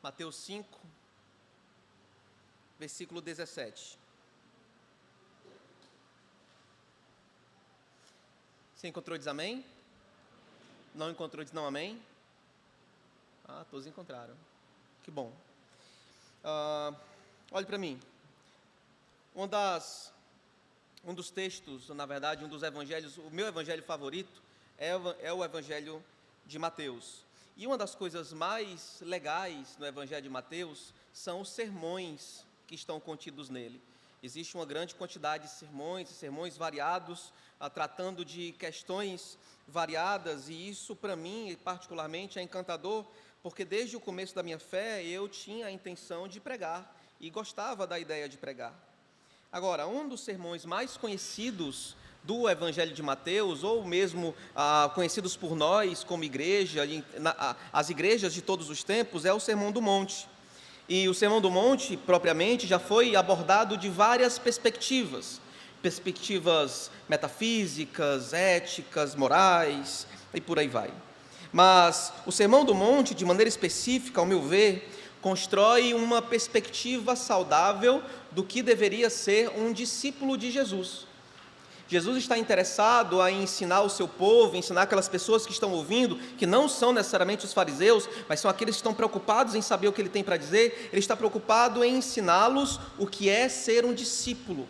Mateus 5, versículo 17. Você encontrou, diz amém? Não encontrou, diz não amém? Todos encontraram. Que bom. Olhe para mim. Um dos textos, na verdade, um dos evangelhos, o meu evangelho favorito é o evangelho de Mateus. E uma das coisas mais legais no evangelho de Mateus são os sermões que estão contidos nele. Existe uma grande quantidade de sermões variados, tratando de questões variadas, e isso, para mim, particularmente, é encantador, porque desde o começo da minha fé, eu tinha a intenção de pregar, e gostava da ideia de pregar. Agora, um dos sermões mais conhecidos do Evangelho de Mateus, ou mesmo conhecidos por nós como igreja, as igrejas de todos os tempos, é o Sermão do Monte. E o Sermão do Monte, propriamente, já foi abordado de várias perspectivas metafísicas, éticas, morais, e por aí vai. Mas o Sermão do Monte, de maneira específica, ao meu ver, constrói uma perspectiva saudável do que deveria ser um discípulo de Jesus. Jesus está interessado em ensinar o seu povo, ensinar aquelas pessoas que estão ouvindo, que não são necessariamente os fariseus, mas são aqueles que estão preocupados em saber o que ele tem para dizer. Ele está preocupado em ensiná-los o que é ser um discípulo,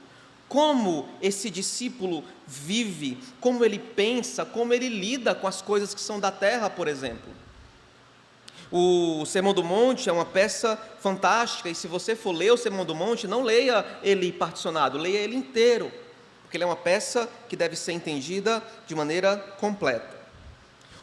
como esse discípulo vive, como ele pensa, como ele lida com as coisas que são da terra, por exemplo. O Sermão do Monte é uma peça fantástica, e se você for ler o Sermão do Monte, não leia ele particionado, leia ele inteiro, porque ele é uma peça que deve ser entendida de maneira completa.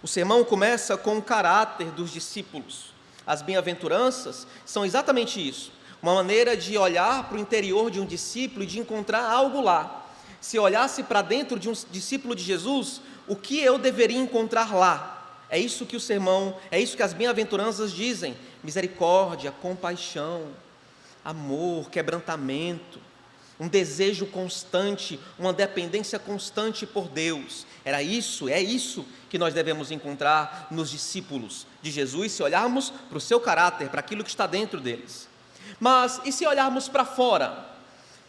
O sermão começa com o caráter dos discípulos. As bem-aventuranças são exatamente isso, uma maneira de olhar para o interior de um discípulo e de encontrar algo lá. Se olhasse para dentro de um discípulo de Jesus, o que eu deveria encontrar lá? É isso que o sermão, é isso que as bem-aventuranças dizem: misericórdia, compaixão, amor, quebrantamento, um desejo constante, uma dependência constante por Deus. É isso que nós devemos encontrar nos discípulos de Jesus, se olharmos para o seu caráter, para aquilo que está dentro deles. Mas e se olharmos para fora?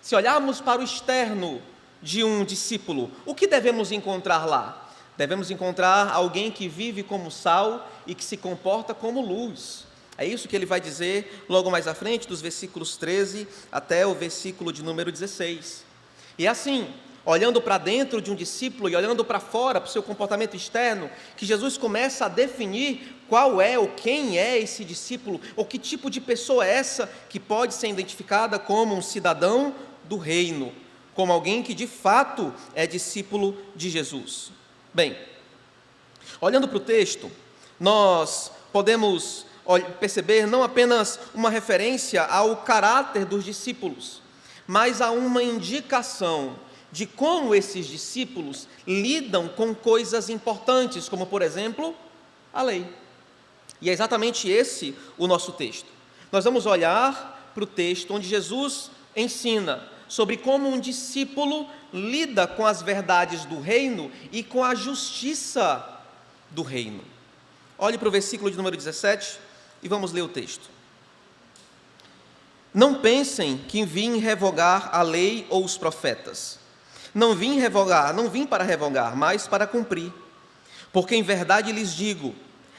Se olharmos para o externo de um discípulo, o que devemos encontrar lá? Devemos encontrar alguém que vive como sal e que se comporta como luz. É isso que ele vai dizer logo mais à frente, dos versículos 13 até o versículo de número 16. E é assim, olhando para dentro de um discípulo e olhando para fora, para o seu comportamento externo, que Jesus começa a definir qual é ou quem é esse discípulo, ou que tipo de pessoa é essa que pode ser identificada como um cidadão do reino, como alguém que de fato é discípulo de Jesus. Bem, olhando para o texto, nós podemos perceber não apenas uma referência ao caráter dos discípulos, mas a uma indicação de como esses discípulos lidam com coisas importantes, como, por exemplo, a lei. E é exatamente esse o nosso texto. Nós vamos olhar para o texto onde Jesus ensina sobre como um discípulo lida com as verdades do reino e com a justiça do reino. Olhe para o versículo de número 17 e vamos ler o texto. Não pensem que vim revogar a lei ou os profetas. Não vim para revogar, mas para cumprir. Porque em verdade lhes digo,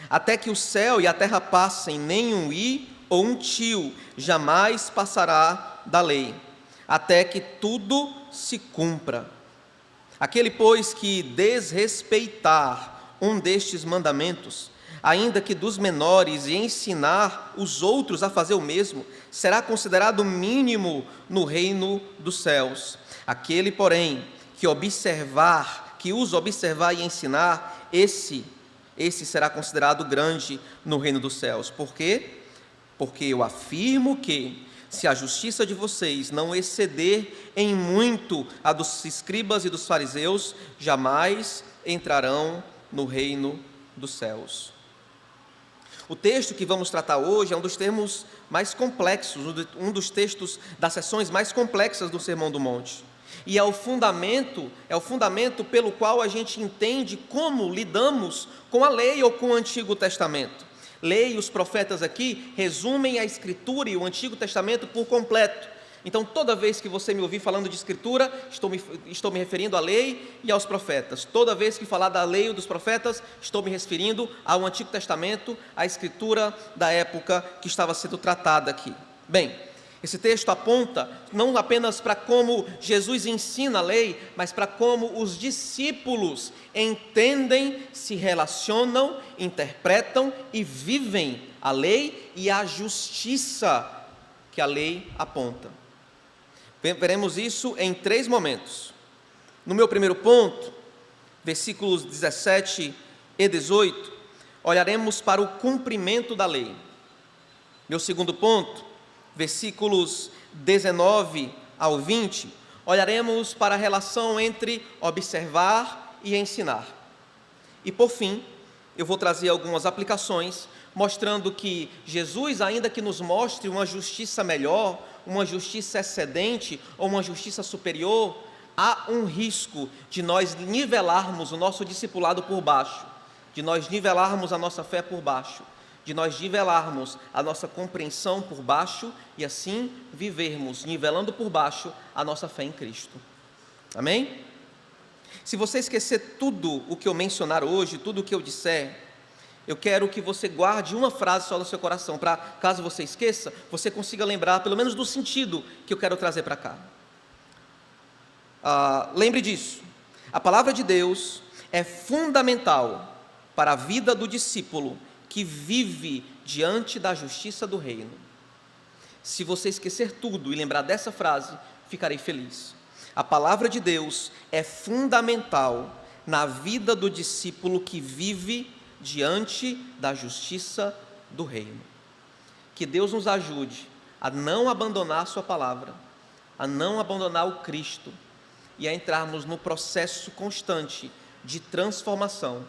até que o céu e a terra passem, nem um i ou um tio jamais passará da lei, até que tudo se cumpra. Aquele, pois, que desrespeitar um destes mandamentos, ainda que dos menores, e ensinar os outros a fazer o mesmo, será considerado mínimo no reino dos céus. Aquele, porém, que os observar e ensinar, esse será considerado grande no reino dos céus. Por quê? Porque eu afirmo que, se a justiça de vocês não exceder em muito a dos escribas e dos fariseus, jamais entrarão no reino dos céus. O texto que vamos tratar hoje é um dos termos mais complexos, um dos textos das seções mais complexas do Sermão do Monte. E é o fundamento pelo qual a gente entende como lidamos com a lei ou com o Antigo Testamento. Lei e os profetas aqui resumem a Escritura e o Antigo Testamento por completo. Então, toda vez que você me ouvir falando de Escritura, estou me referindo à lei e aos profetas. Toda vez que falar da lei e dos profetas, estou me referindo ao Antigo Testamento, à Escritura da época que estava sendo tratada aqui. Bem, esse texto aponta não apenas para como Jesus ensina a lei, mas para como os discípulos entendem, se relacionam, interpretam e vivem a lei e a justiça que a lei aponta. Veremos isso em 3 momentos. No meu primeiro ponto, versículos 17 e 18, olharemos para o cumprimento da lei. Meu segundo ponto, versículos 19 ao 20, olharemos para a relação entre observar e ensinar. E por fim, eu vou trazer algumas aplicações, mostrando que Jesus, ainda que nos mostre uma justiça melhor, uma justiça excedente ou uma justiça superior, há um risco de nós nivelarmos o nosso discipulado por baixo, de nós nivelarmos a nossa fé por baixo, de nós nivelarmos a nossa compreensão por baixo e assim vivermos nivelando por baixo a nossa fé em Cristo. Amém? Se você esquecer tudo o que eu mencionar hoje, tudo o que eu disser, eu quero que você guarde uma frase só no seu coração, para caso você esqueça, você consiga lembrar pelo menos do sentido que eu quero trazer para cá. Lembre disso, a palavra de Deus é fundamental para a vida do discípulo que vive diante da justiça do reino. Se você esquecer tudo e lembrar dessa frase, ficarei feliz. A palavra de Deus é fundamental na vida do discípulo que vive diante da justiça do reino. Que Deus nos ajude a não abandonar a sua palavra, a não abandonar o Cristo e a entrarmos no processo constante de transformação,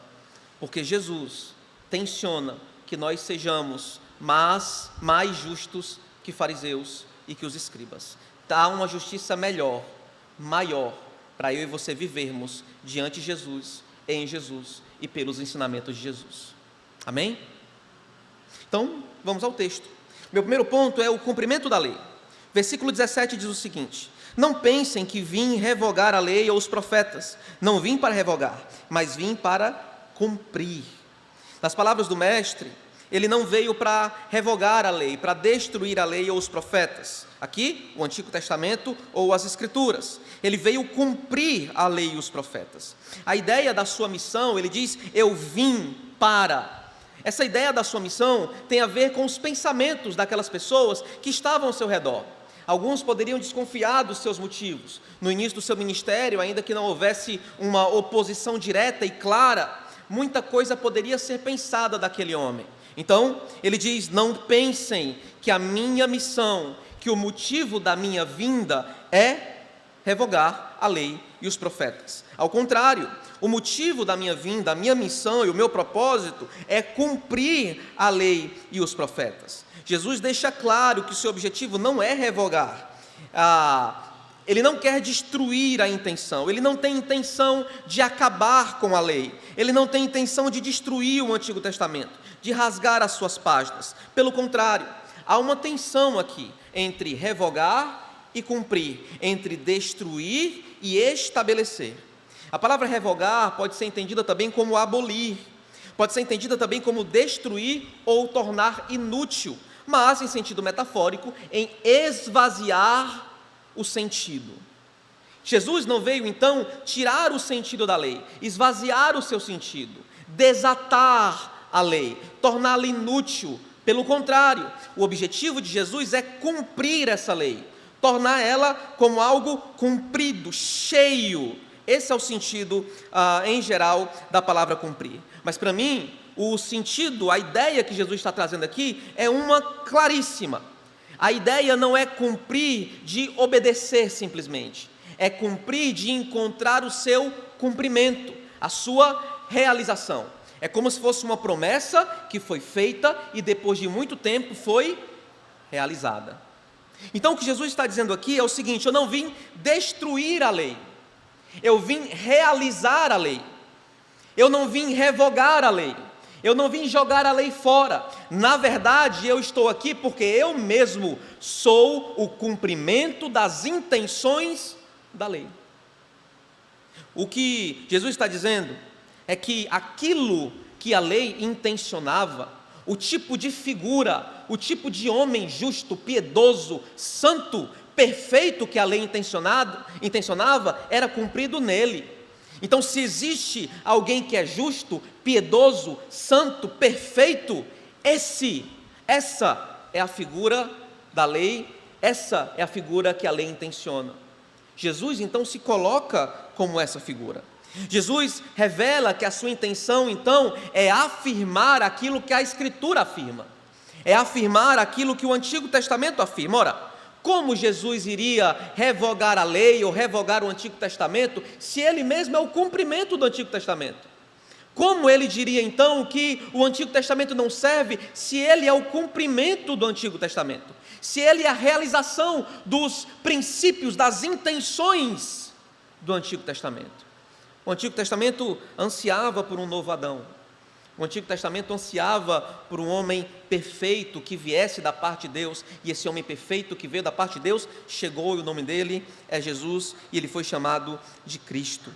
porque Jesus tenciona que nós sejamos mais justos que fariseus e que os escribas. Há uma justiça melhor, maior, para eu e você vivermos diante de Jesus, em Jesus e pelos ensinamentos de Jesus. Amém? Então, vamos ao texto. Meu primeiro ponto é o cumprimento da lei. Versículo 17 diz o seguinte: não pensem que vim revogar a lei ou os profetas. Não vim para revogar, mas vim para cumprir. Nas palavras do mestre, ele não veio para revogar a lei, para destruir a lei ou os profetas. Aqui, o Antigo Testamento ou as Escrituras. Ele veio cumprir a lei e os profetas. A ideia da sua missão, ele diz, eu vim para. Essa ideia da sua missão tem a ver com os pensamentos daquelas pessoas que estavam ao seu redor. Alguns poderiam desconfiar dos seus motivos. No início do seu ministério, ainda que não houvesse uma oposição direta e clara, muita coisa poderia ser pensada daquele homem. Então, ele diz, não pensem que a minha missão, que o motivo da minha vinda é revogar a lei e os profetas. Ao contrário, o motivo da minha vinda, a minha missão e o meu propósito é cumprir a lei e os profetas. Jesus deixa claro que o seu objetivo não é revogar. Ele não quer destruir a intenção, ele não tem intenção de acabar com a lei, ele não tem intenção de destruir o Antigo Testamento, de rasgar as suas páginas. Pelo contrário, há uma tensão aqui entre revogar e cumprir, entre destruir e estabelecer. A palavra revogar pode ser entendida também como abolir, pode ser entendida também como destruir ou tornar inútil, mas em sentido metafórico, em esvaziar o sentido. Jesus não veio então tirar o sentido da lei, esvaziar o seu sentido, desatar a lei, torná-la inútil. Pelo contrário, o objetivo de Jesus é cumprir essa lei, tornar ela como algo cumprido, cheio. Esse é o sentido, em geral, da palavra cumprir. Mas para mim, o sentido, a ideia que Jesus está trazendo aqui é uma claríssima. A ideia não é cumprir de obedecer simplesmente, é cumprir de encontrar o seu cumprimento, a sua realização. É como se fosse uma promessa que foi feita e depois de muito tempo foi realizada. Então o que Jesus está dizendo aqui é o seguinte: eu não vim destruir a lei, eu vim realizar a lei, eu não vim revogar a lei, Eu não vim jogar a lei fora. Na verdade, eu estou aqui porque eu mesmo sou o cumprimento das intenções da lei. O que Jesus está dizendo é que aquilo que a lei intencionava, o tipo de figura, o tipo de homem justo, piedoso, santo, perfeito que a lei intencionava, era cumprido nele. Então, se existe alguém que é justo, piedoso, santo, perfeito, essa é a figura da lei, essa é a figura que a lei intenciona. Jesus então se coloca como essa figura. Jesus revela que a sua intenção então é afirmar aquilo que a Escritura afirma, é afirmar aquilo que o Antigo Testamento afirma. Ora, como Jesus iria revogar a lei ou revogar o Antigo Testamento, se ele mesmo é o cumprimento do Antigo Testamento? Como ele diria então que o Antigo Testamento não serve, se ele é o cumprimento do Antigo Testamento? Se ele é a realização dos princípios, das intenções do Antigo Testamento? O Antigo Testamento ansiava por um novo Adão. O Antigo Testamento ansiava por um homem perfeito que viesse da parte de Deus, e esse homem perfeito que veio da parte de Deus chegou, e o nome dele é Jesus, e ele foi chamado de Cristo.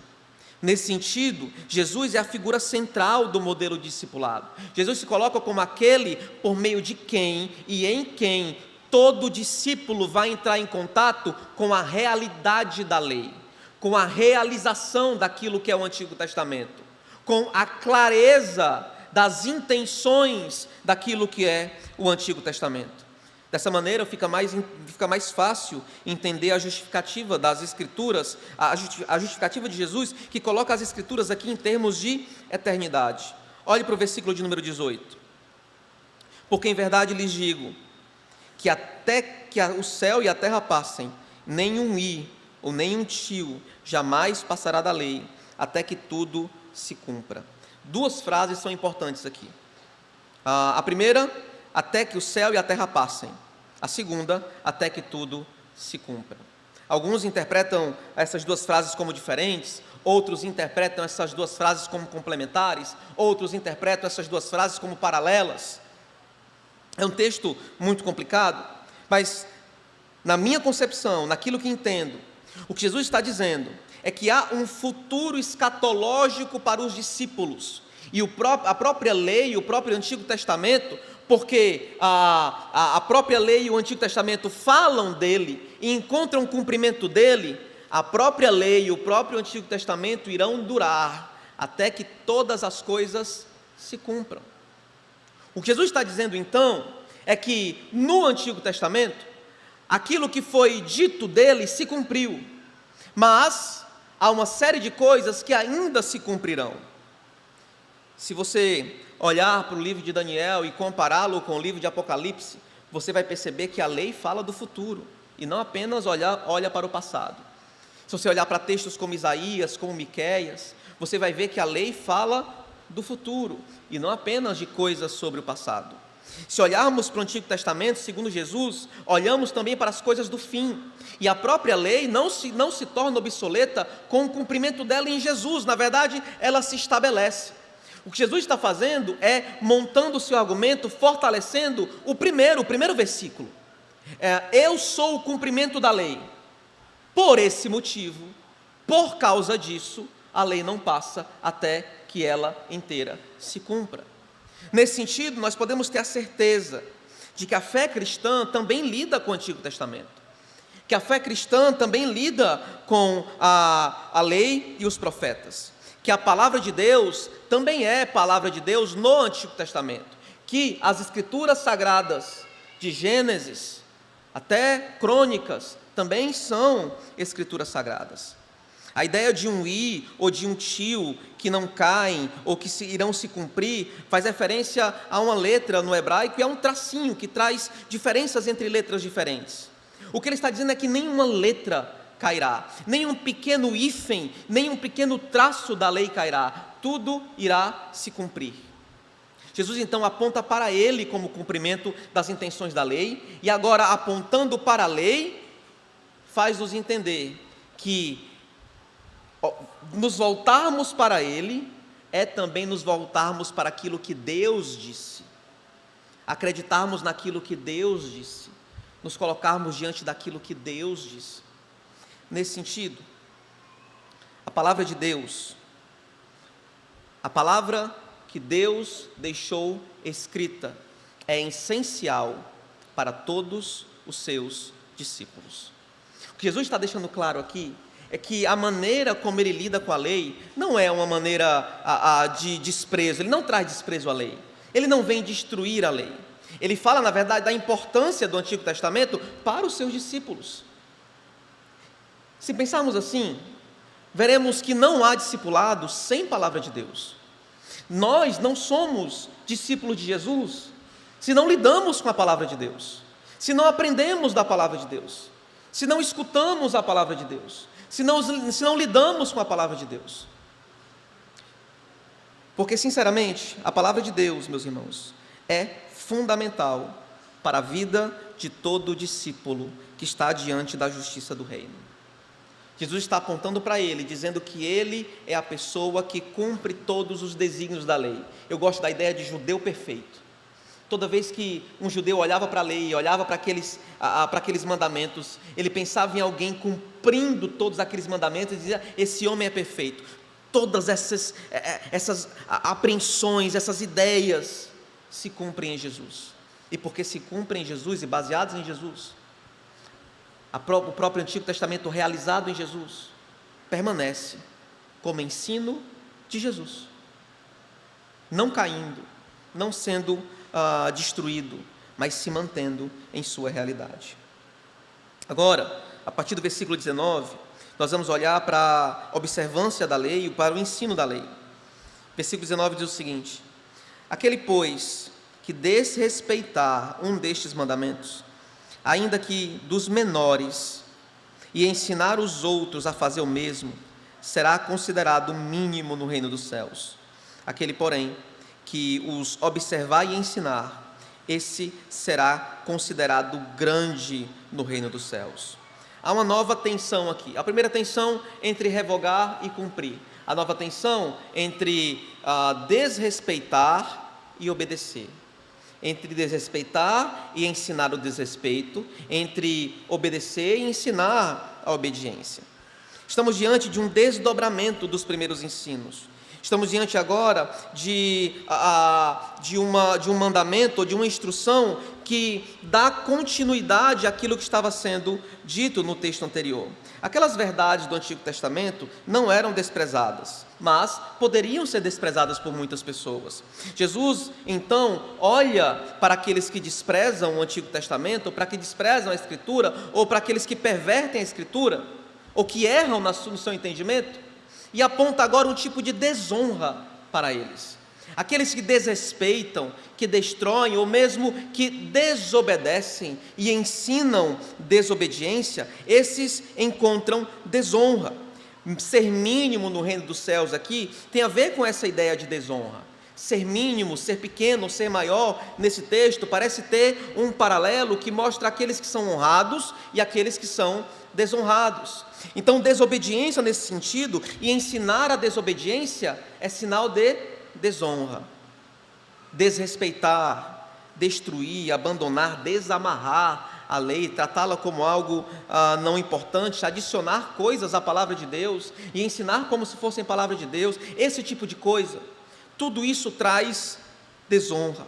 Nesse sentido, Jesus é a figura central do modelo discipulado. Jesus se coloca como aquele por meio de quem e em quem todo discípulo vai entrar em contato com a realidade da lei, com a realização daquilo que é o Antigo Testamento, com a clareza das intenções daquilo que é o Antigo Testamento. Dessa maneira fica mais fácil entender a justificativa das Escrituras, a justificativa de Jesus, que coloca as Escrituras aqui em termos de eternidade. Olhe para o versículo de número 18. Porque em verdade lhes digo, que até que o céu e a terra passem, nem um i ou nem um tio jamais passará da lei, até que tudo se cumpra. Duas frases são importantes aqui. A primeira, até que o céu e a terra passem. A segunda, até que tudo se cumpra. Alguns interpretam essas duas frases como diferentes, outros interpretam essas duas frases como complementares, outros interpretam essas duas frases como paralelas. É um texto muito complicado, mas na minha concepção, naquilo que entendo, o que Jesus está dizendo é que há um futuro escatológico para os discípulos, e a própria lei, o próprio Antigo Testamento, porque a própria lei e o Antigo Testamento falam dele e encontram o cumprimento dele, a própria lei e o próprio Antigo Testamento irão durar até que todas as coisas se cumpram. O que Jesus está dizendo então é que no Antigo Testamento aquilo que foi dito dele se cumpriu, mas há uma série de coisas que ainda se cumprirão. Se você olhar para o livro de Daniel e compará-lo com o livro de Apocalipse, você vai perceber que a lei fala do futuro e não apenas olha para o passado. Se você olhar para textos como Isaías, como Miqueias, você vai ver que a lei fala do futuro e não apenas de coisas sobre o passado. Se olharmos para o Antigo Testamento, segundo Jesus, olhamos também para as coisas do fim, e a própria lei não se torna obsoleta com o cumprimento dela em Jesus. Na verdade, ela se estabelece. O que Jesus está fazendo é montando o seu argumento, fortalecendo o primeiro versículo. Eu sou o cumprimento da lei. Por esse motivo, por causa disso, a lei não passa até que ela inteira se cumpra. Nesse sentido, nós podemos ter a certeza de que a fé cristã também lida com o Antigo Testamento, que a fé cristã também lida com a lei e os profetas, que a palavra de Deus também é palavra de Deus no Antigo Testamento, que as Escrituras sagradas de Gênesis até Crônicas também são Escrituras sagradas. A ideia de um i ou de um tio que não caem ou que irão se cumprir faz referência a uma letra no hebraico e a um tracinho que traz diferenças entre letras diferentes. O que ele está dizendo é que nenhuma letra cairá, nem um pequeno hífen, nem um pequeno traço da lei cairá, tudo irá se cumprir. Jesus então aponta para ele como cumprimento das intenções da lei, e agora apontando para a lei, faz-nos entender que nos voltarmos para ele é também nos voltarmos para aquilo que Deus disse, acreditarmos naquilo que Deus disse, nos colocarmos diante daquilo que Deus disse. Nesse sentido, a palavra de Deus, a palavra que Deus deixou escrita, é essencial para todos os seus discípulos. O que Jesus está deixando claro aqui é que a maneira como ele lida com a lei não é uma maneira de desprezo. Ele não traz desprezo à lei, ele não vem destruir a lei. Ele fala, na verdade, da importância do Antigo Testamento para os seus discípulos. Se pensarmos assim, veremos que não há discipulado sem palavra de Deus. Nós não somos discípulos de Jesus se não lidamos com a palavra de Deus, se não aprendemos da palavra de Deus, se não escutamos a palavra de Deus, se não lidamos com a palavra de Deus. Porque, sinceramente, a palavra de Deus, meus irmãos, é fundamental para a vida de todo discípulo que está diante da justiça do reino. Jesus está apontando para ele, dizendo que ele é a pessoa que cumpre todos os desígnios da lei. Eu gosto da ideia de judeu perfeito. Toda vez que um judeu olhava para a lei, olhava para aqueles mandamentos, ele pensava em alguém cumprindo todos aqueles mandamentos e dizia: esse homem é perfeito. Todas essas apreensões, essas ideias se cumprem em Jesus. E porque se cumprem em Jesus e baseados em Jesus, o próprio Antigo Testamento realizado em Jesus permanece como ensino de Jesus, não caindo, não sendo destruído, mas se mantendo em sua realidade. Agora, a partir do versículo 19, nós vamos olhar para a observância da lei e para o ensino da lei. Versículo 19 diz o seguinte: aquele, pois, que desrespeitar um destes mandamentos, ainda que dos menores, e ensinar os outros a fazer o mesmo, será considerado mínimo no reino dos céus. Aquele, porém, que os observar e ensinar, esse será considerado grande no reino dos céus. Há uma nova tensão aqui. A primeira tensão entre revogar e cumprir. A nova tensão entre desrespeitar e obedecer. Entre desrespeitar e ensinar o desrespeito, entre obedecer e ensinar a obediência. Estamos diante de um desdobramento dos primeiros ensinos. Estamos diante agora de um mandamento, ou de uma instrução que dá continuidade àquilo que estava sendo dito no texto anterior. Aquelas verdades do Antigo Testamento não eram desprezadas, mas poderiam ser desprezadas por muitas pessoas. Jesus, então, olha para aqueles que desprezam o Antigo Testamento, para que desprezam a Escritura, ou para aqueles que pervertem a Escritura, ou que erram no seu entendimento, e aponta agora um tipo de desonra para eles. Aqueles que desrespeitam, que destroem, ou mesmo que desobedecem e ensinam desobediência, esses encontram desonra. Ser mínimo no reino dos céus aqui tem a ver com essa ideia de desonra. Ser mínimo, ser pequeno, ser maior, nesse texto parece ter um paralelo que mostra aqueles que são honrados e aqueles que são desonrados. Então, desobediência nesse sentido, e ensinar a desobediência, é sinal de desonra. Desrespeitar, destruir, abandonar, desamarrar a lei, tratá-la como algo não importante, adicionar coisas à palavra de Deus e ensinar como se fossem palavra de Deus, esse tipo de coisa, tudo isso traz desonra.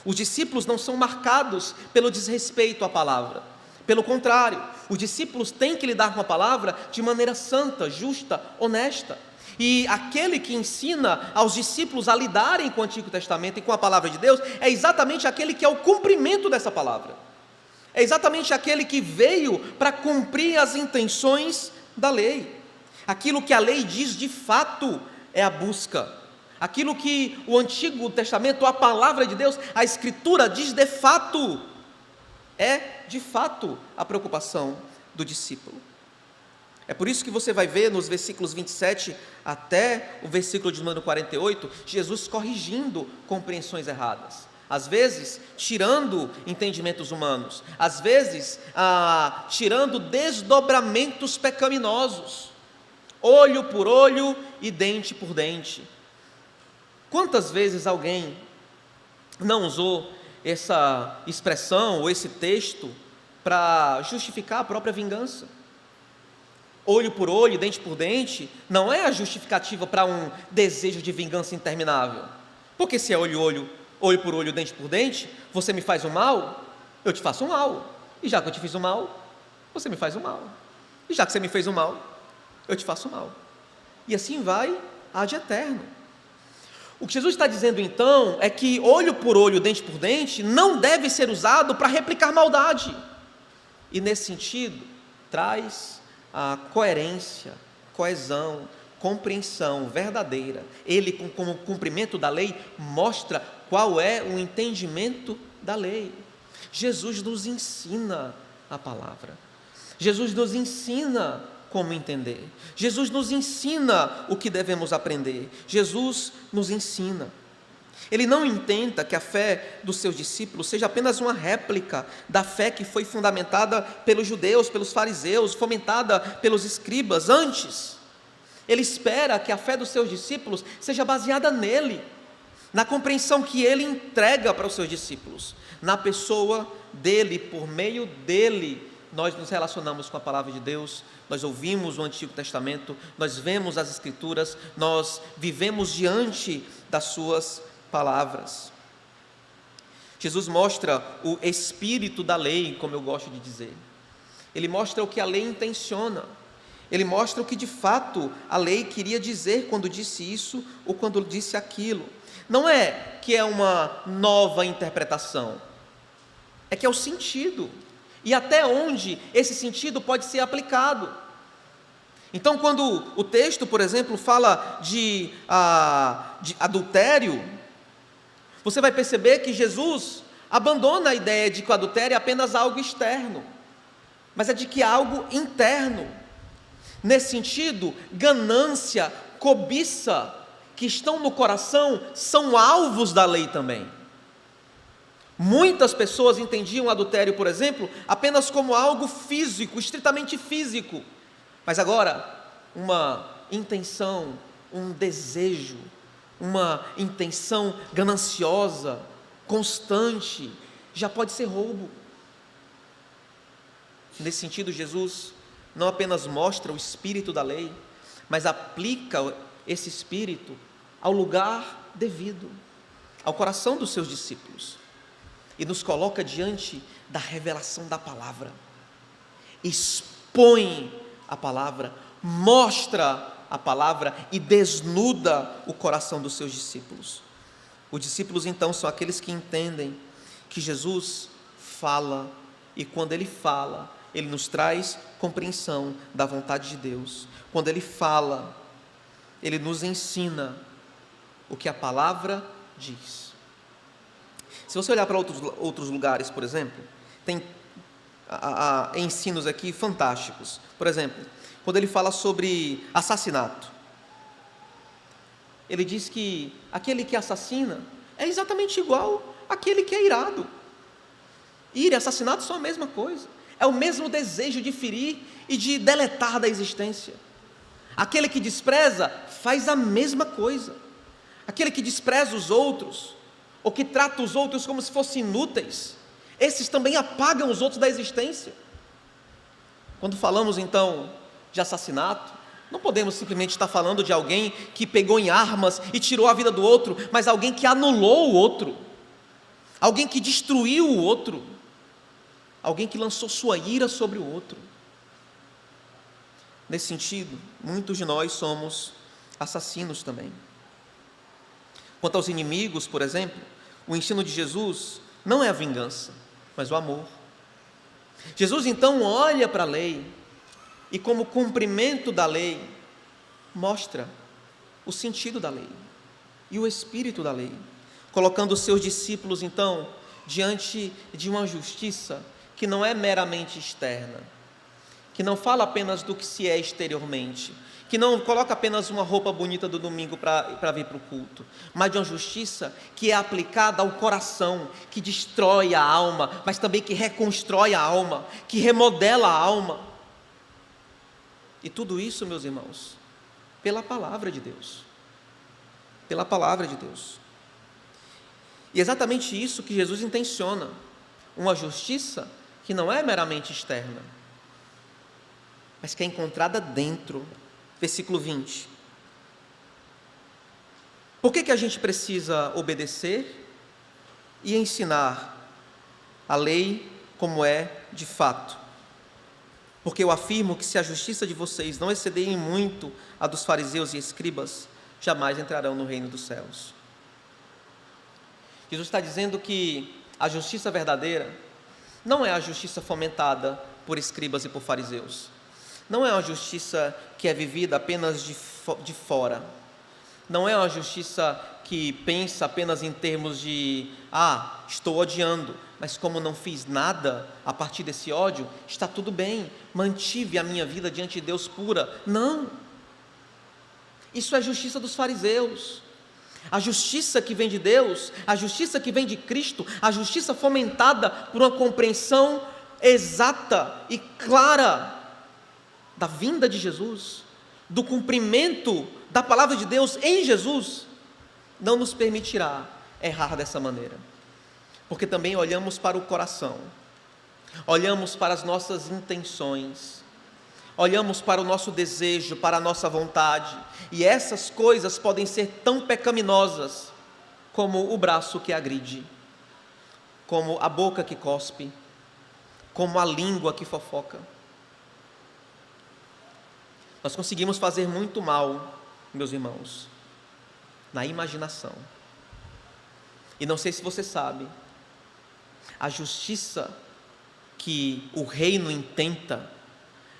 Os discípulos não são marcados pelo desrespeito à palavra. Pelo contrário, os discípulos têm que lidar com a palavra de maneira santa, justa, honesta. E aquele que ensina aos discípulos a lidarem com o Antigo Testamento e com a palavra de Deus, é exatamente aquele que é o cumprimento dessa palavra. É exatamente aquele que veio para cumprir as intenções da lei. Aquilo que a lei diz de fato é a busca. Aquilo que o Antigo Testamento, a palavra de Deus, a Escritura diz de fato, é de fato a preocupação do discípulo. É por isso que você vai ver nos versículos 27 até o versículo de número 48, Jesus corrigindo compreensões erradas. Às vezes, tirando entendimentos humanos. Às vezes, tirando desdobramentos pecaminosos. Olho por olho e dente por dente. Quantas vezes alguém não usou essa expressão ou esse texto para justificar a própria vingança? Olho por olho, dente por dente, não é a justificativa para um desejo de vingança interminável. Porque se é olho por olho, dente por dente, você me faz um mal, eu te faço um mal. E já que eu te fiz um mal, você me faz um mal. E já que você me fez um mal, eu te faço um mal. E assim vai ad eterno. O que Jesus está dizendo então é que olho por olho, dente por dente, não deve ser usado para replicar maldade. E nesse sentido, traz a coerência, coesão, compreensão verdadeira. Ele, como cumprimento da lei, mostra qual é o entendimento da lei. Jesus nos ensina a palavra. Jesus nos ensina como entender. Jesus nos ensina o que devemos aprender. Jesus nos ensina. Ele não intenta que a fé dos seus discípulos seja apenas uma réplica da fé que foi fundamentada pelos judeus, pelos fariseus, fomentada pelos escribas antes. Ele espera que a fé dos seus discípulos seja baseada nele, na compreensão que ele entrega para os seus discípulos, na pessoa dele, por meio dele. Nós nos relacionamos com a palavra de Deus, nós ouvimos o Antigo Testamento, nós vemos as Escrituras, nós vivemos diante das suas palavras. Jesus mostra o espírito da lei, como eu gosto de dizer. Ele mostra o que a lei intenciona. Ele mostra o que de fato a lei queria dizer quando disse isso ou quando disse aquilo. Não é que é uma nova interpretação, é que é o sentido. E até onde esse sentido pode ser aplicado. Então, quando o texto, por exemplo, fala de adultério, você vai perceber que Jesus abandona a ideia de que o adultério é apenas algo externo, mas é de que é algo interno. Nesse sentido, ganância, cobiça, que estão no coração, são alvos da lei também. Muitas pessoas entendiam o adultério, por exemplo, apenas como algo físico, estritamente físico. Mas agora, uma intenção, um desejo, uma intenção gananciosa, constante, já pode ser roubo. Nesse sentido, Jesus não apenas mostra o espírito da lei, mas aplica esse espírito ao lugar devido, ao coração dos seus discípulos. E nos coloca diante da revelação da palavra, expõe a palavra, mostra a palavra e desnuda o coração dos seus discípulos. Os discípulos então são aqueles que entendem que Jesus fala, e quando Ele fala, Ele nos traz compreensão da vontade de Deus. Quando Ele fala, Ele nos ensina o que a palavra diz. Se você olhar para outros lugares, por exemplo, tem ensinos aqui fantásticos. Por exemplo, quando ele fala sobre assassinato, ele diz que aquele que assassina é exatamente igual àquele que é irado. Ira e assassinato são a mesma coisa, é o mesmo desejo de ferir e de deletar da existência. Aquele que despreza faz a mesma coisa. Aquele que despreza os outros, ou que trata os outros como se fossem inúteis, esses também apagam os outros da existência. Quando falamos então de assassinato, não podemos simplesmente estar falando de alguém que pegou em armas e tirou a vida do outro, mas alguém que anulou o outro, alguém que destruiu o outro, alguém que lançou sua ira sobre o outro. Nesse sentido, muitos de nós somos assassinos também. Quanto aos inimigos, por exemplo, o ensino de Jesus não é a vingança, mas o amor. Jesus então olha para a lei e, como cumprimento da lei, mostra o sentido da lei e o espírito da lei, colocando os seus discípulos então diante de uma justiça que não é meramente externa, que não fala apenas do que se é exteriormente, que não coloca apenas uma roupa bonita do domingo para vir para o culto, mas de uma justiça que é aplicada ao coração, que destrói a alma, mas também que reconstrói a alma, que remodela a alma. E tudo isso, meus irmãos, pela palavra de Deus. pela palavra de Deus. E é exatamente isso que Jesus intenciona, uma justiça que não é meramente externa, mas que é encontrada dentro. Versículo 20. Por que a gente precisa obedecer e ensinar a lei como é de fato? Porque eu afirmo que se a justiça de vocês não exceder em muito a dos fariseus e escribas, jamais entrarão no reino dos céus. Jesus está dizendo que a justiça verdadeira não é a justiça fomentada por escribas e por fariseus. Não é uma justiça que é vivida apenas de fora. Não é uma justiça que pensa apenas em termos de estou odiando, mas como não fiz nada a partir desse ódio, está tudo bem, mantive a minha vida diante de Deus pura. Não. Isso é a justiça dos fariseus. A justiça que vem de Deus, a justiça que vem de Cristo, a justiça fomentada por uma compreensão exata e clara da vinda de Jesus, do cumprimento da palavra de Deus em Jesus, não nos permitirá errar dessa maneira, porque também olhamos para o coração, olhamos para as nossas intenções, olhamos para o nosso desejo, para a nossa vontade, e essas coisas podem ser tão pecaminosas como o braço que agride, como a boca que cospe, como a língua que fofoca. Nós conseguimos fazer muito mal, meus irmãos, na imaginação. E não sei se você sabe, a justiça que o reino intenta,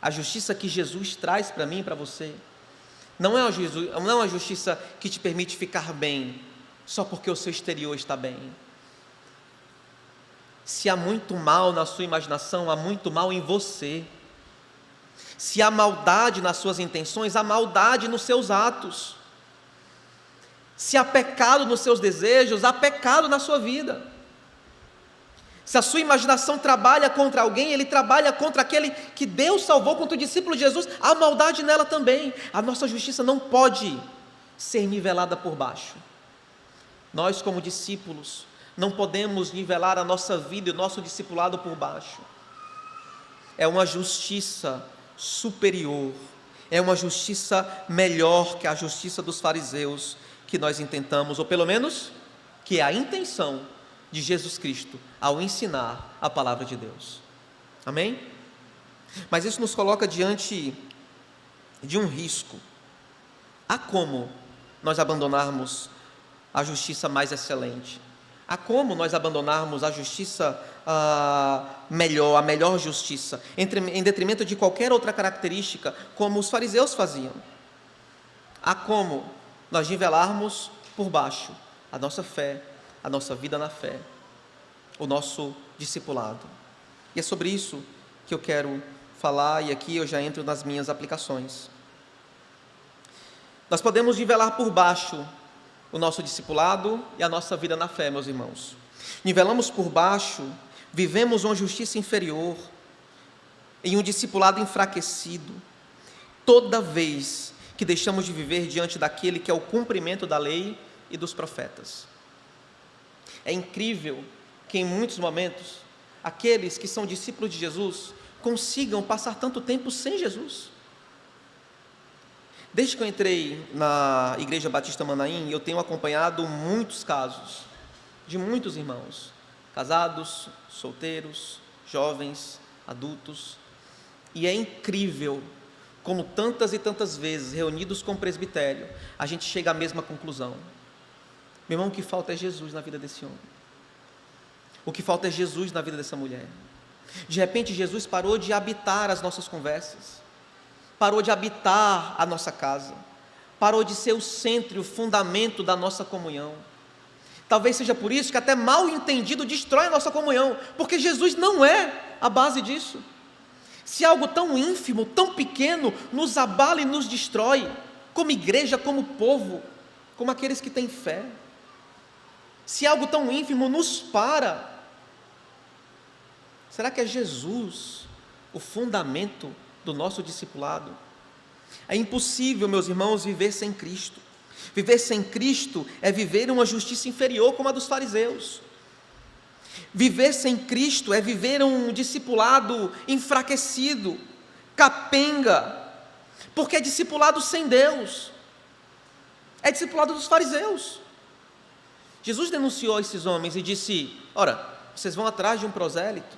a justiça que Jesus traz para mim e para você, não é uma justiça que te permite ficar bem, só porque o seu exterior está bem. Se há muito mal na sua imaginação, há muito mal em você. Se há maldade nas suas intenções, há maldade nos seus atos. Se há pecado nos seus desejos, há pecado na sua vida. Se a sua imaginação trabalha contra alguém, ele trabalha contra aquele que Deus salvou, contra o discípulo de Jesus, há maldade nela também. A nossa justiça não pode ser nivelada por baixo. Nós, como discípulos, não podemos nivelar a nossa vida e o nosso discipulado por baixo. É uma justiça superior, é uma justiça melhor que a justiça dos fariseus que nós intentamos, ou pelo menos que é a intenção de Jesus Cristo ao ensinar a palavra de Deus. Amém? Mas isso nos coloca diante de um risco. Há como nós abandonarmos a justiça mais excelente? Há como nós abandonarmos a justiça melhor, a melhor justiça, em detrimento de qualquer outra característica, como os fariseus faziam? Há como nós nivelarmos por baixo a nossa fé, a nossa vida na fé, o nosso discipulado. E é sobre isso que eu quero falar, e aqui eu já entro nas minhas aplicações. Nós podemos nivelar por baixo o nosso discipulado e a nossa vida na fé, meus irmãos. Nivelamos por baixo, vivemos uma justiça inferior, em um discipulado enfraquecido, toda vez que deixamos de viver diante daquele que é o cumprimento da lei e dos profetas. É incrível que em muitos momentos, aqueles que são discípulos de Jesus, consigam passar tanto tempo sem Jesus. Desde que eu entrei na Igreja Batista Manaim, eu tenho acompanhado muitos casos, de muitos irmãos, casados, solteiros, jovens, adultos, e é incrível como tantas e tantas vezes, reunidos com o presbitério, a gente chega à mesma conclusão. Meu irmão, o que falta é Jesus na vida desse homem. O que falta é Jesus na vida dessa mulher. De repente, Jesus parou de habitar as nossas conversas, parou de habitar a nossa casa, parou de ser o centro e o fundamento da nossa comunhão. Talvez seja por isso que até mal entendido destrói a nossa comunhão, porque Jesus não é a base disso. Se algo tão ínfimo, tão pequeno, nos abala e nos destrói, como igreja, como povo, como aqueles que têm fé, se algo tão ínfimo nos para, será que é Jesus o fundamento do nosso discipulado? É impossível, meus irmãos, viver sem Cristo. Viver sem Cristo é viver uma justiça inferior como a dos fariseus. Viver sem Cristo é viver um discipulado enfraquecido, capenga, porque é discipulado sem Deus, é discipulado dos fariseus. Jesus denunciou esses homens e disse: ora, vocês vão atrás de um prosélito,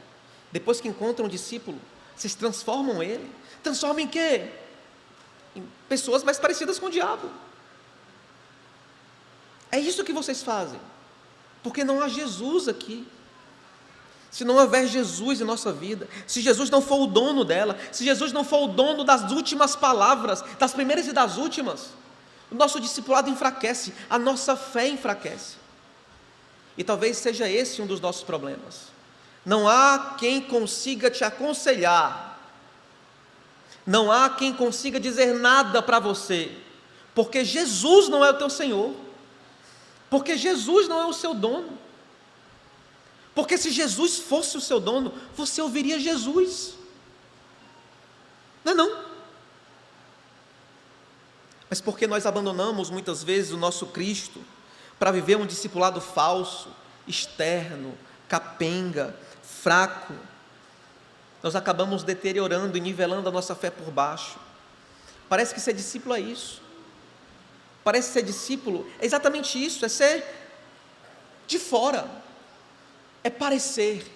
depois que encontram um discípulo, vocês transformam ele. Transformam em quê? Em pessoas mais parecidas com o diabo. É isso que vocês fazem, porque não há Jesus aqui. Se não houver Jesus em nossa vida, se Jesus não for o dono dela, se Jesus não for o dono das últimas palavras, das primeiras e das últimas, o nosso discipulado enfraquece, a nossa fé enfraquece. E talvez seja esse um dos nossos problemas. Não há quem consiga te aconselhar, não há quem consiga dizer nada para você, porque Jesus não é o teu Senhor, porque Jesus não é o seu dono. Porque se Jesus fosse o seu dono, você ouviria Jesus. Não. Mas porque nós abandonamos muitas vezes o nosso Cristo para viver um discipulado falso, externo, capenga, fraco, nós acabamos deteriorando e nivelando a nossa fé por baixo. Parece que ser discípulo é isso. Parece que ser discípulo é exatamente isso, é ser de fora. É parecer.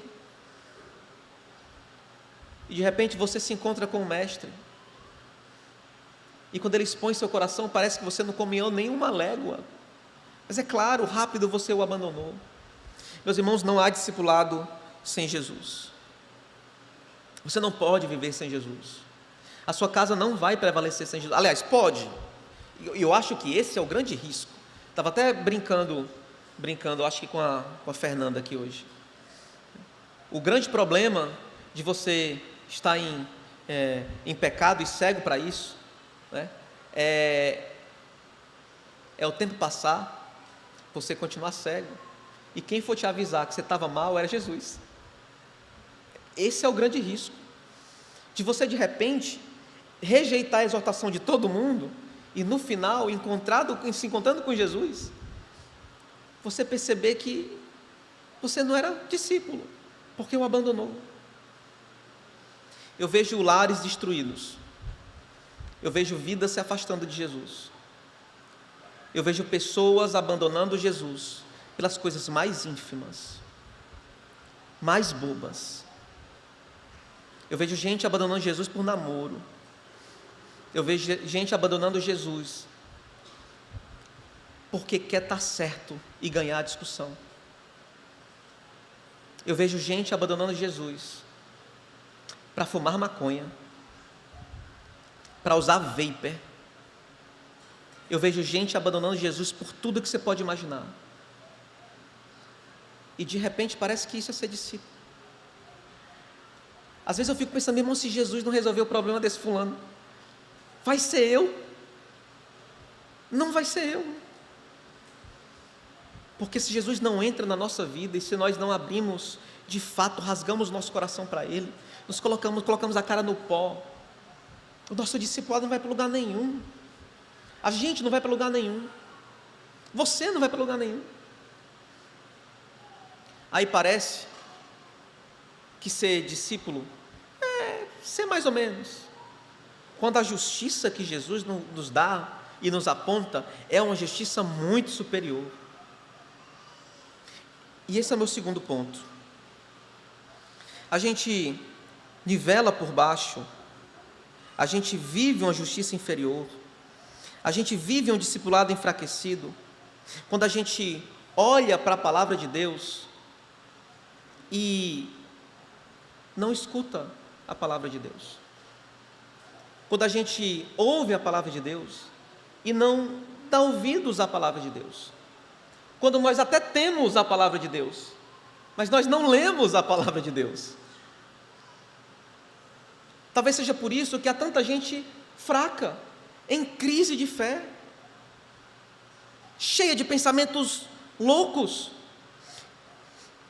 E de repente você se encontra com o mestre, e quando ele expõe seu coração, parece que você não caminhou nenhuma légua, mas é claro, rápido você o abandonou. Meus irmãos, não há discipulado sem Jesus. Você não pode viver sem Jesus. A sua casa não vai prevalecer sem Jesus. Aliás, pode, e eu acho que esse é o grande risco. Estava até brincando, acho que com a Fernanda aqui hoje. O grande problema de você estar em pecado e cego para isso, né, é o tempo passar, você continuar cego, e quem for te avisar que você estava mal era Jesus. Esse é o grande risco, de você de repente rejeitar a exortação de todo mundo, e no final, se encontrando com Jesus, você perceber que você não era discípulo, porque o abandonou. Eu vejo lares destruídos, eu vejo vidas se afastando de Jesus, eu vejo pessoas abandonando Jesus pelas coisas mais ínfimas, mais bobas. Eu vejo gente abandonando Jesus por namoro, eu vejo gente abandonando Jesus porque quer estar certo e ganhar a discussão. Eu vejo gente abandonando Jesus para fumar maconha, para usar vapor. Eu vejo gente abandonando Jesus por tudo que você pode imaginar. E de repente parece que isso é ser discípulo. Às vezes eu fico pensando, irmão, se Jesus não resolver o problema desse fulano, vai ser eu? Não vai ser eu. Porque se Jesus não entra na nossa vida, e se nós não abrimos, de fato, rasgamos nosso coração para Ele, nos colocamos a cara no pó, o nosso discipulado não vai para lugar nenhum, a gente não vai para lugar nenhum, você não vai para lugar nenhum. Aí parece que ser discípulo é ser mais ou menos, quando a justiça que Jesus nos dá e nos aponta é uma justiça muito superior. E esse é o meu segundo ponto. A gente nivela por baixo, a gente vive uma justiça inferior, a gente vive um discipulado enfraquecido, quando a gente olha para a palavra de Deus e não escuta a palavra de Deus. Quando a gente ouve a palavra de Deus e não dá ouvidos à palavra de Deus. Quando nós até temos a palavra de Deus, mas nós não lemos a palavra de Deus. Talvez seja por isso que há tanta gente fraca, em crise de fé, cheia de pensamentos loucos,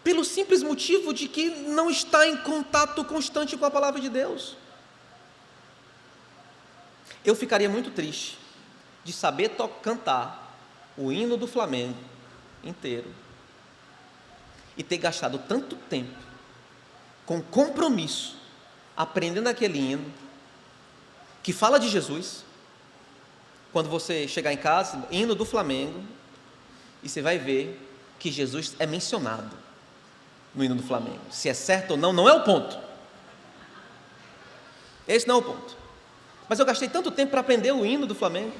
pelo simples motivo de que não está em contato constante com a palavra de Deus. Eu ficaria muito triste de saber cantar o hino do Flamengo inteiro e ter gastado tanto tempo com compromisso aprendendo aquele hino que fala de Jesus, quando você chegar em casa, hino do Flamengo, e você vai ver que Jesus é mencionado no hino do Flamengo. Se é certo ou não, não é o ponto. Esse não é o ponto. Mas eu gastei tanto tempo para aprender o hino do Flamengo.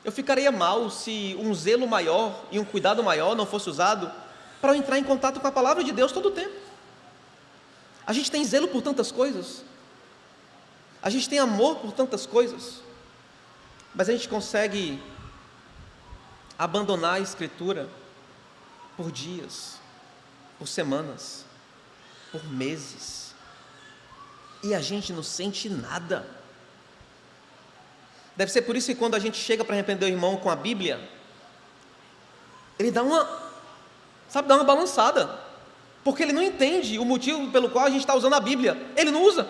Eu ficaria mal se um zelo maior e um cuidado maior não fosse usado para eu entrar em contato com a palavra de Deus todo o tempo. A gente tem zelo por tantas coisas, a gente tem amor por tantas coisas, mas a gente consegue abandonar a Escritura por dias, por semanas, por meses, e a gente não sente nada. Deve ser por isso que quando a gente chega para repreender o irmão com a Bíblia, ele dá uma balançada, porque ele não entende o motivo pelo qual a gente está usando a Bíblia, ele não usa.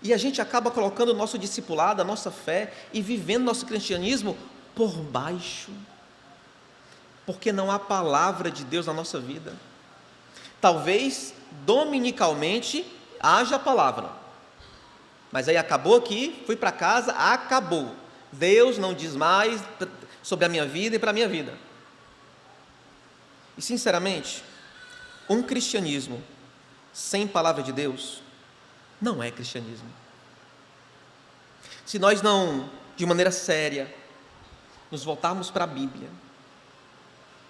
E a gente acaba colocando o nosso discipulado, a nossa fé, e vivendo nosso cristianismo por baixo, porque não há palavra de Deus na nossa vida. Talvez dominicalmente haja palavra, mas aí acabou aqui, fui para casa, acabou. Deus não diz mais sobre a minha vida e para a minha vida. E sinceramente, um cristianismo sem palavra de Deus não é cristianismo. Se nós não, de maneira séria, nos voltarmos para a Bíblia,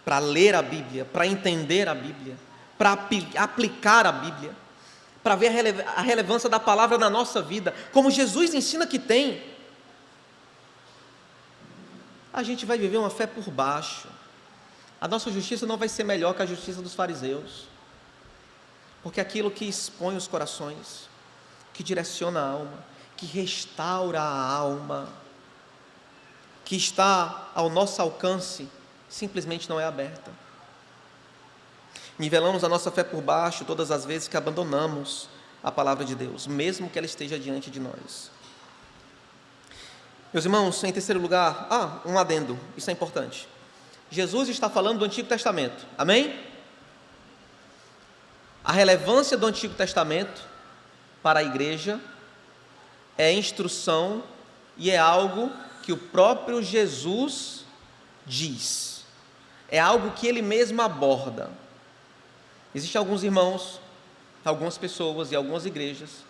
para ler a Bíblia, para entender a Bíblia, para aplicar a Bíblia, para ver a relevância da palavra na nossa vida, como Jesus ensina que tem, a gente vai viver uma fé por baixo. A nossa justiça não vai ser melhor que a justiça dos fariseus, porque aquilo que expõe os corações, que direciona a alma, que restaura a alma, que está ao nosso alcance, simplesmente não é aberta. Nivelamos a nossa fé por baixo todas as vezes que abandonamos a palavra de Deus, mesmo que ela esteja diante de nós. Meus irmãos, em terceiro lugar, um adendo, isso é importante. Jesus está falando do Antigo Testamento, amém? A relevância do Antigo Testamento para a igreja é instrução e é algo que o próprio Jesus diz, é algo que ele mesmo aborda. Existem alguns irmãos, algumas pessoas e algumas igrejas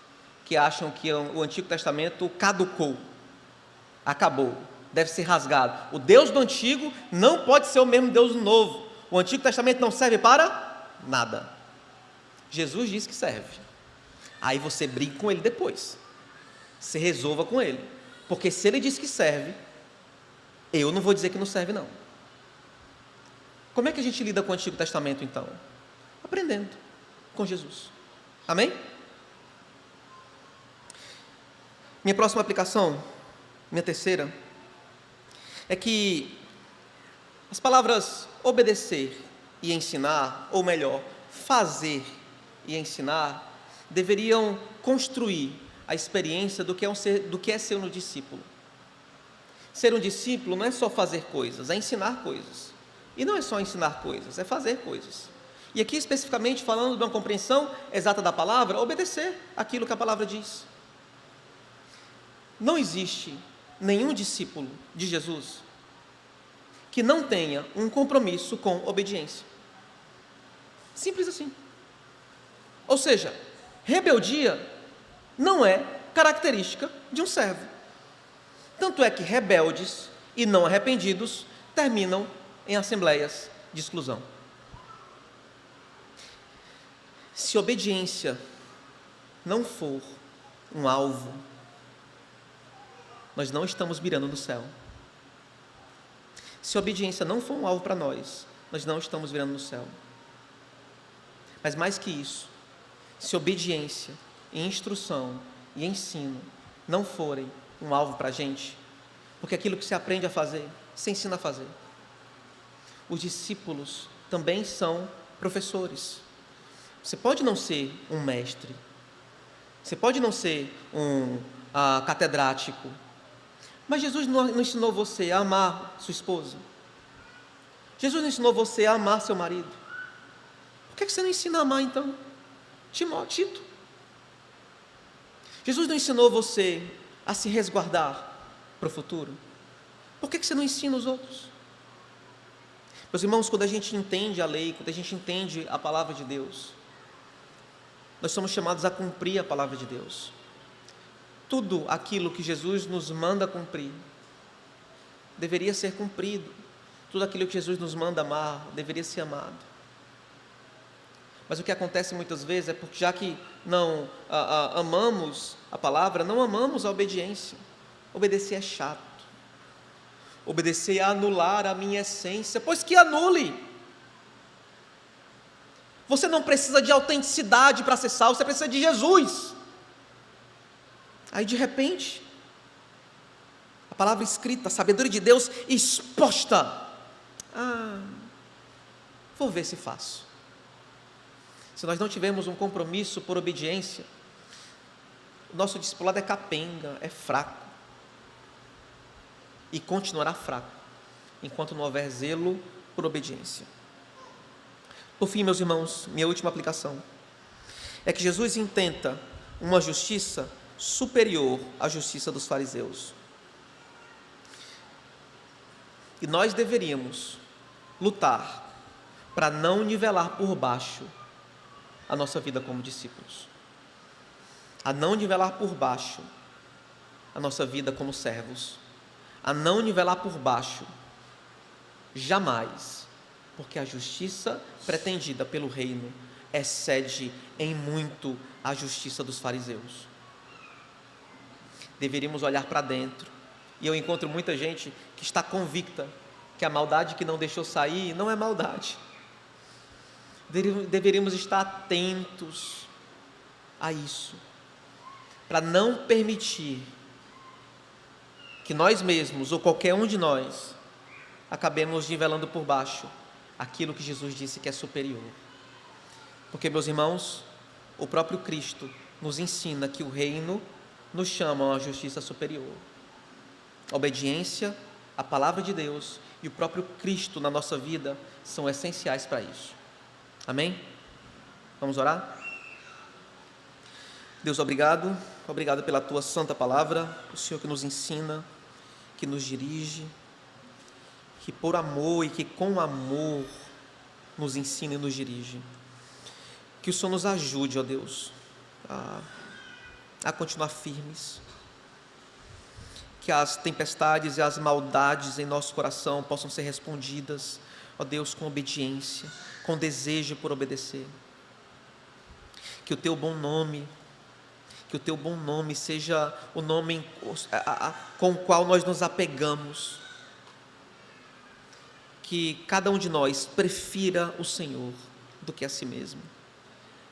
que acham que o Antigo Testamento caducou, acabou, deve ser rasgado. O Deus do Antigo não pode ser o mesmo Deus do Novo. O Antigo Testamento não serve para nada. Jesus diz que serve. Aí você briga com ele depois, você resolva com ele, porque se ele diz que serve, eu não vou dizer que não serve não. Como é que a gente lida com o Antigo Testamento então? Aprendendo com Jesus, amém? Minha próxima aplicação, minha terceira, é que as palavras obedecer e ensinar, ou melhor, fazer e ensinar, deveriam construir a experiência do que é ser um discípulo. Ser um discípulo não é só fazer coisas, é ensinar coisas. E não é só ensinar coisas, é fazer coisas. E aqui especificamente falando de uma compreensão exata da palavra, obedecer aquilo que a palavra diz. Não existe nenhum discípulo de Jesus que não tenha um compromisso com obediência. Simples assim. Ou seja, rebeldia não é característica de um servo. Tanto é que rebeldes e não arrependidos terminam em assembleias de exclusão. Se obediência não for um alvo, nós não estamos mirando no céu. Se obediência não for um alvo para nós, nós não estamos mirando no céu. Mas mais que isso, se obediência, e instrução e ensino não forem um alvo para a gente, porque aquilo que você aprende a fazer, você ensina a fazer. Os discípulos também são professores. Você pode não ser um mestre, você pode não ser um catedrático, Mas Jesus não ensinou você a amar sua esposa? Jesus não ensinou você a amar seu marido? Por que você não ensina a amar então Tito? Jesus não ensinou você a se resguardar para o futuro? Por que você não ensina os outros? Meus irmãos, quando a gente entende a lei, quando a gente entende a palavra de Deus, nós somos chamados a cumprir a palavra de Deus. Tudo aquilo que Jesus nos manda cumprir deveria ser cumprido. Tudo aquilo que Jesus nos manda amar deveria ser amado. Mas o que acontece muitas vezes é porque, já que não amamos a palavra, não amamos a obediência. Obedecer é chato. Obedecer é anular a minha essência, pois que anule. Você não precisa de autenticidade para ser salvo, você precisa de Jesus. Aí de repente, a palavra escrita, a sabedoria de Deus exposta. Vou ver se faço. Se nós não tivermos um compromisso por obediência, o nosso discipulado é capenga, é fraco. E continuará fraco, enquanto não houver zelo por obediência. Por fim, meus irmãos, minha última aplicação é que Jesus intenta uma justiça superior à justiça dos fariseus. E nós deveríamos lutar para não nivelar por baixo a nossa vida como discípulos, a não nivelar por baixo a nossa vida como servos, a não nivelar por baixo, jamais, porque a justiça pretendida pelo reino excede em muito a justiça dos fariseus. Deveríamos olhar para dentro, e eu encontro muita gente que está convicta que a maldade que não deixou sair não é maldade. Deveríamos estar atentos a isso, para não permitir que nós mesmos, ou qualquer um de nós, acabemos nivelando por baixo aquilo que Jesus disse que é superior. Porque, meus irmãos, o próprio Cristo nos ensina que o reino nos chama a uma justiça superior. A obediência, a palavra de Deus e o próprio Cristo na nossa vida são essenciais para isso. Amém? Vamos orar? Deus, obrigado pela Tua santa palavra, o Senhor que nos ensina, que nos dirige, que por amor e que com amor nos ensina e nos dirige. Que o Senhor nos ajude, ó Deus, a continuar firmes, que as tempestades e as maldades em nosso coração possam ser respondidas, ó Deus, com obediência, com desejo por obedecer. Que o Teu bom nome seja o nome com o qual nós nos apegamos. Que cada um de nós prefira o Senhor do que a si mesmo.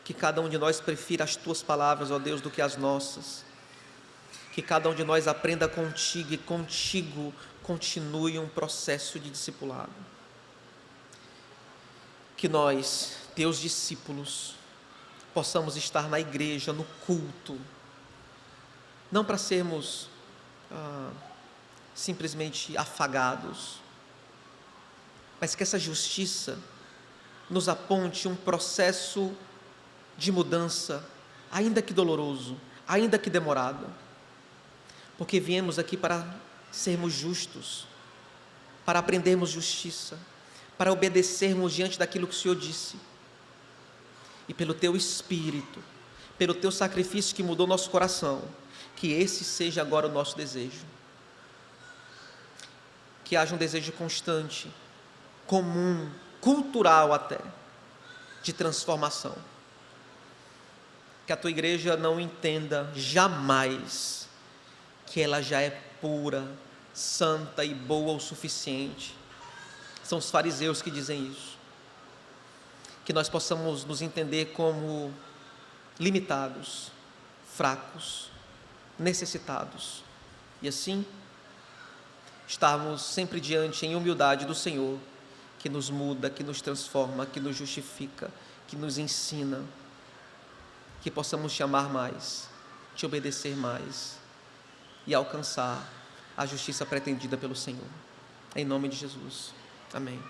Que cada um de nós prefira as Tuas palavras, ó Deus, do que as nossas. Que cada um de nós aprenda contigo e contigo continue um processo de discipulado. Que nós, Teus discípulos, possamos estar na igreja, no culto, não para sermos simplesmente afagados, mas que essa justiça nos aponte um processo de mudança, ainda que doloroso, ainda que demorado, porque viemos aqui para sermos justos, para aprendermos justiça, para obedecermos diante daquilo que o Senhor disse. E pelo Teu Espírito, pelo Teu sacrifício que mudou nosso coração, que esse seja agora o nosso desejo. Que haja um desejo constante, comum, cultural até, de transformação. Que a Tua igreja não entenda jamais que ela já é pura, santa e boa o suficiente. São os fariseus que dizem isso. Que nós possamos nos entender como limitados, fracos, necessitados, e assim estarmos sempre diante em humildade do Senhor, que nos muda, que nos transforma, que nos justifica, que nos ensina, que possamos Te amar mais, Te obedecer mais e alcançar a justiça pretendida pelo Senhor. Em nome de Jesus. Amém.